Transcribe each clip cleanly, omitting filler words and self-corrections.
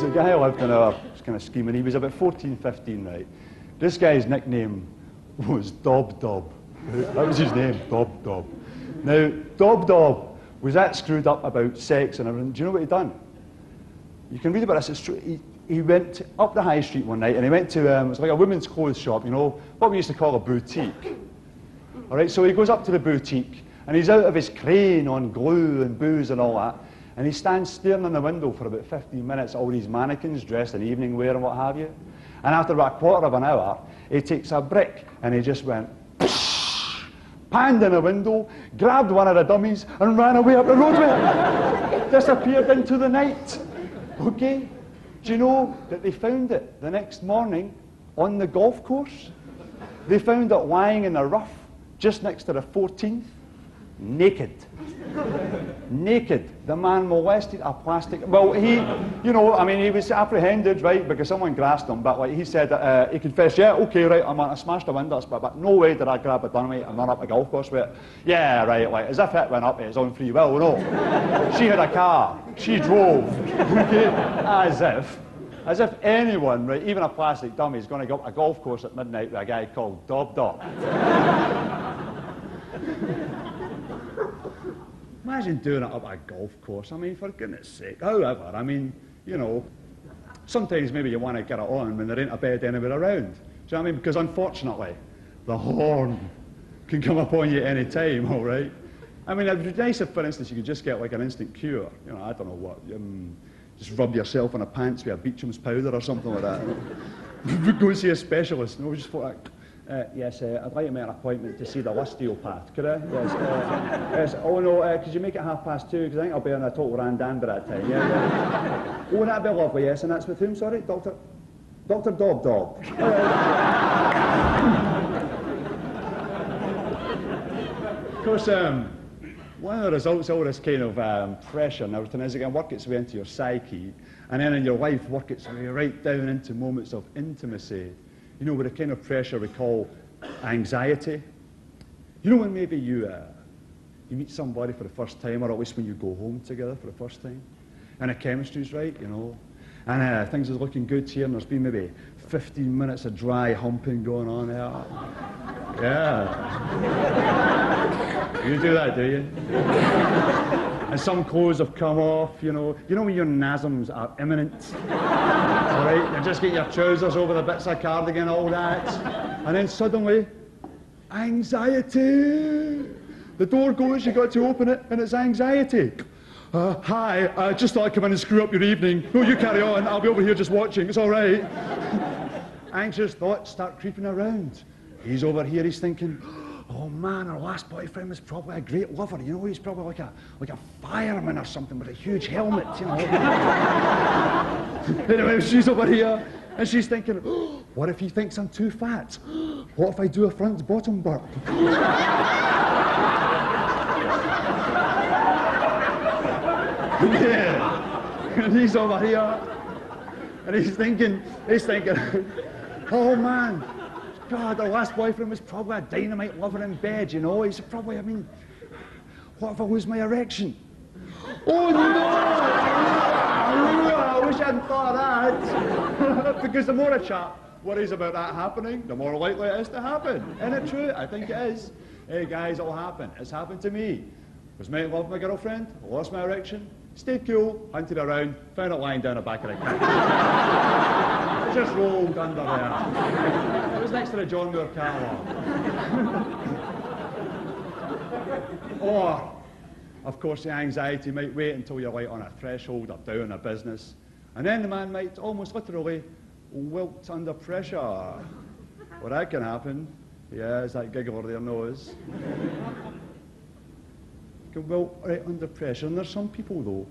was a guy who lived in our kind of scheme, and he was about 14, 15, right? This guy's nickname was Dob Dob. That was his name, Dob Dob. Now, Dob Dob was that screwed up about sex and everything. Do you know what he'd done? You can read about this. It's true. He went up the high street one night, and he went to, it was like a women's clothes shop, you know, what we used to call a boutique. All right, so he goes up to the boutique, and he's out of his crane on glue and booze and all that, and he stands staring in the window for about 15 minutes at all these mannequins dressed in evening wear and what have you. And after about a quarter of an hour, he takes a brick, and he just went, psh, panned in the window, grabbed one of the dummies, and ran away up the road with it. Disappeared into the night. Okay? Do you know that they found it the next morning on the golf course? They found it lying in the rough just next to the 14th, naked. Naked. The man molested a plastic... Well, he, you know, I mean, he was apprehended, right, because someone grasped him, but like he said, he confessed, yeah, okay, right, I smashed the windows, but no way did I grab a dynamite and run up a golf course with it. Yeah, right, like, as if it went up at his own free will, no. She had a car, she drove, okay, as if anyone, right, even a plastic dummy, is going to go up a golf course at midnight with a guy called Dob Dob. Imagine doing it up a golf course. I mean, for goodness sake. However, I mean, you know, sometimes maybe you want to get it on when there ain't a bed anywhere around. Do you know what I mean? Because unfortunately, the horn can come upon you any time, all right? I mean, it'd be nice if, for instance, you could just get like an instant cure. You know, I don't know what. Just rub yourself in the pants with a Beecham's powder or something like that. Go and see a specialist. You know, just for that. Yes, I'd like to make an appointment to see the osteopath. Could I? Yes. Yes. Oh no, could you make it 2:30? Because I think I'll be on a total randan by that time. Yeah. Oh, that'd be lovely. Yes, and that's with whom? Sorry, Dr. Dob Dob. Of course, one of the results of all this kind of pressure and everything is it can work its way into your psyche, and then in your life work its way right down into moments of intimacy. You know, with the kind of pressure we call anxiety. You know, when maybe you meet somebody for the first time, or at least when you go home together for the first time, and the chemistry's right, you know, and things is looking good here, and there's been maybe 15 minutes of dry humping going on there. Yeah. You do that, do you? And some clothes have come off, you know when your nasums are imminent. All right, you just get your trousers over the bits of cardigan, all that, and then suddenly, anxiety. The door goes, you got to open it, and it's anxiety. Hi, I just thought I'd come in and screw up your evening. No, you carry on, I'll be over here just watching, it's all right. Anxious thoughts start creeping around. He's over here, he's thinking, oh man, our last boyfriend was probably a great lover, you know, he's probably like a fireman or something with a huge helmet, you know. Anyway, she's over here, and she's thinking, oh, what if he thinks I'm too fat? What if I do a front-bottom burp? Yeah. And he's over here, and he's thinking, oh man, God, our last boyfriend was probably a dynamite lover in bed, you know. He's probably, I mean, what if I lose my erection? Oh no! I wish I hadn't thought of that. Because the more a chap worries about that happening, the more likely it is to happen. Isn't it true? I think it is. Hey guys, it'll happen. It's happened to me. Was making love with my girlfriend, lost my erection, stayed cool, hunted around, found it lying down the back of the car. Just rolled under there. It was next to the John Moore catalogue. Or, of course, the anxiety might wait until you're like on a threshold or down a business, and then the man might almost literally wilt under pressure. Well, that can happen. Yeah, as that giggler there knows. Can wilt right under pressure, and there's some people, though,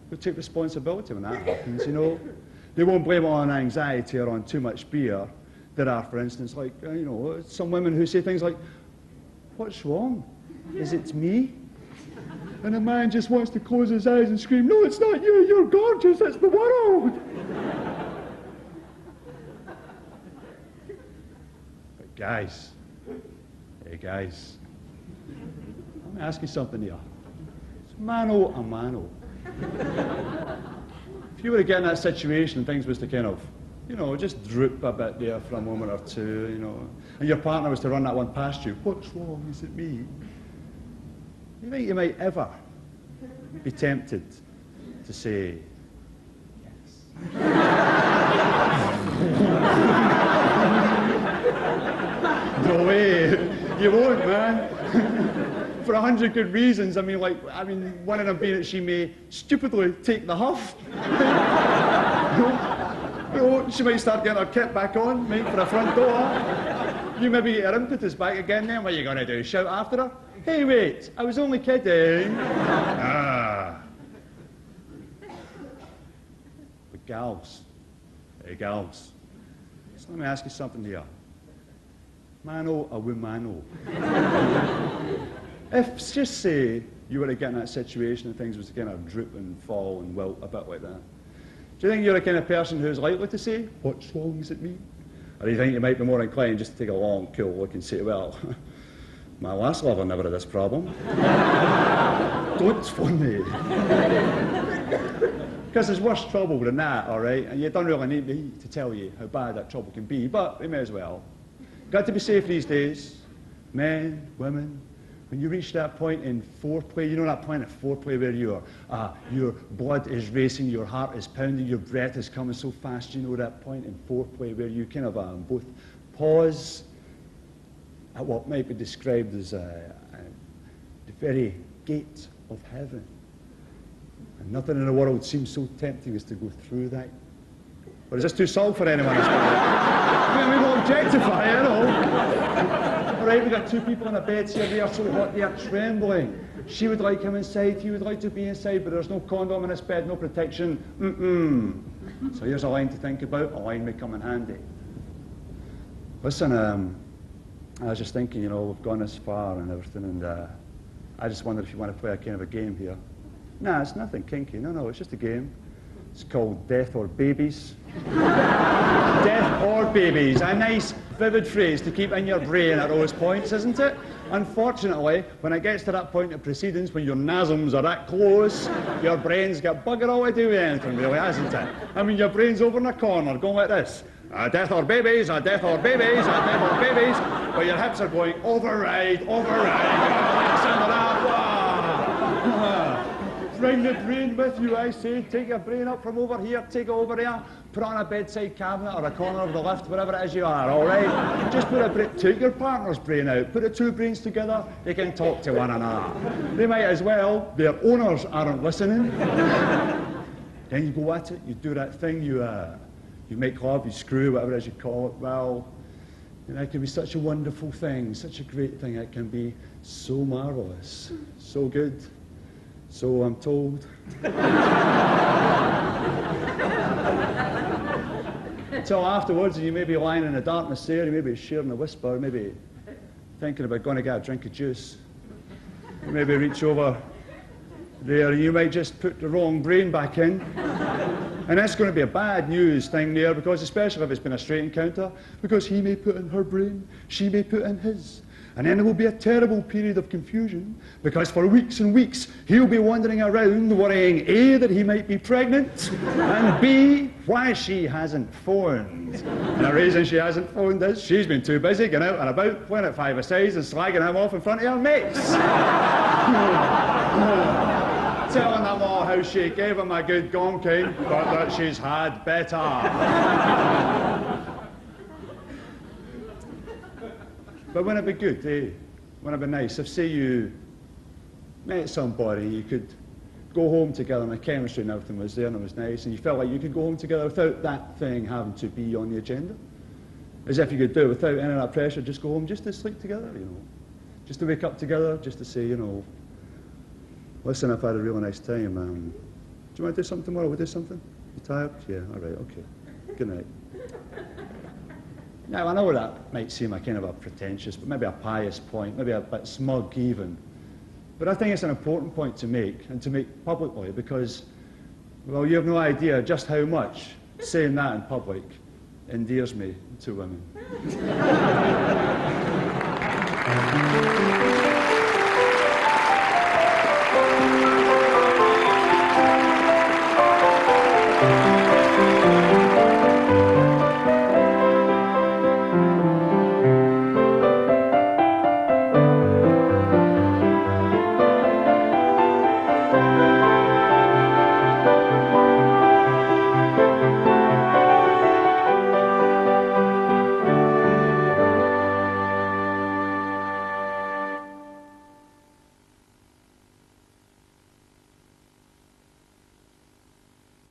who take responsibility when that happens, you know. They won't blame it on anxiety or on too much beer. There are, for instance, like, you know, some women who say things like, what's wrong? Is it me? And a man just wants to close his eyes and scream, no, it's not you, you're gorgeous, it's the world. But guys, hey guys, let me ask you something here. It's mano a mano. If you were to get in that situation and things was to kind of, you know, just droop a bit there for a moment or two, you know, and your partner was to run that one past you, what's wrong, is it me? You think you might ever be tempted to say, yes. No way, you won't, man. For 100 good reasons. I mean, one of them being that she may stupidly take the huff. You know, she might start getting her kit back on, mate, for the front door. You maybe get her impetus back again then. What are you going to do? Shout after her? Hey, wait, I was only kidding. But gals, hey, gals, so let me ask you something here. Mano a womano. If, just say, you were to get in that situation and things was to kind of droop and fall and wilt a bit like that, do you think you're the kind of person who's likely to say, what's wrong, is it me? Or do you think you might be more inclined just to take a long, cool look and say, well, my last lover never had this problem. Don't phone me. Because there's worse trouble than that, all right? And you don't really need me to tell you how bad that trouble can be, but we may as well. Got to be safe these days. Men, women, when you reach that point in foreplay, you know that point at foreplay where your blood is racing, your heart is pounding, your breath is coming so fast, you know that point in foreplay where you kind of both pause at what might be described as the very gate of heaven. And nothing in the world seems so tempting as to go through that. Or is this too subtle for anyone? I mean, we will objectify, you know. All right, we've got two people in a bed here, they are so hot, they are trembling. She would like him inside, he would like to be inside, but there's no condom in this bed, no protection. So here's a line to think about, a line may come in handy. Listen, I was just thinking, you know, we've gone this far and everything, and I just wondered if you want to play a kind of a game here. Nah, it's nothing kinky, no, it's just a game. It's called Death or Babies. Death or Babies, a nice, vivid phrase to keep in your brain at those points, isn't it? Unfortunately, when it gets to that point of proceedings, when your nasums are that close, your brain's got bugger all to do with anything, really, hasn't it? I mean, your brain's over in a corner, going like this. Death or babies, death or babies, death or babies. But your hips are going, override. Bring the brain with you, I say. Take your brain up from over here, take it over there, put it on a bedside cabinet or a corner of the lift, wherever it is you are, all right? Just take your partner's brain out, put the two brains together, they can talk to one another. They might as well, their owners aren't listening. Then you go at it, you do that thing, you make love, you screw, whatever it is you call it. Well, you know, it can be such a wonderful thing, such a great thing. It can be so marvelous, so good. So I'm told. Until afterwards, you may be lying in the darkness there, you may be sharing a whisper, maybe thinking about going to get a drink of juice. You maybe reach over there, and you might just put the wrong brain back in. And that's going to be a bad news thing there, because especially if it's been a straight encounter, because he may put in her brain, she may put in his. And then there will be a terrible period of confusion, because for weeks and weeks he'll be wandering around worrying A, that he might be pregnant, and B, why she hasn't phoned. And the reason she hasn't phoned is she's been too busy getting out and about, playing at five-a-sides and slagging him off in front of her mates. Telling them all how she gave him a good gonking, but that she's had better. But wouldn't it be good, eh? Wouldn't it be nice if, say, you met somebody, you could go home together and the chemistry and everything was there and it was nice, and you felt like you could go home together without that thing having to be on the agenda? As if you could do it without any of that pressure, just go home, just to sleep together, you know? Just to wake up together, just to say, you know, listen, I've had a really nice time. Do you want to do something tomorrow? We'll do something? You tired? Yeah, all right, okay. Good night. Now, I know that might seem a kind of a pretentious, but maybe a pious point, maybe a bit smug even. But I think it's an important point to make, and to make publicly, because, well, you have no idea just how much saying that in public endears me to women.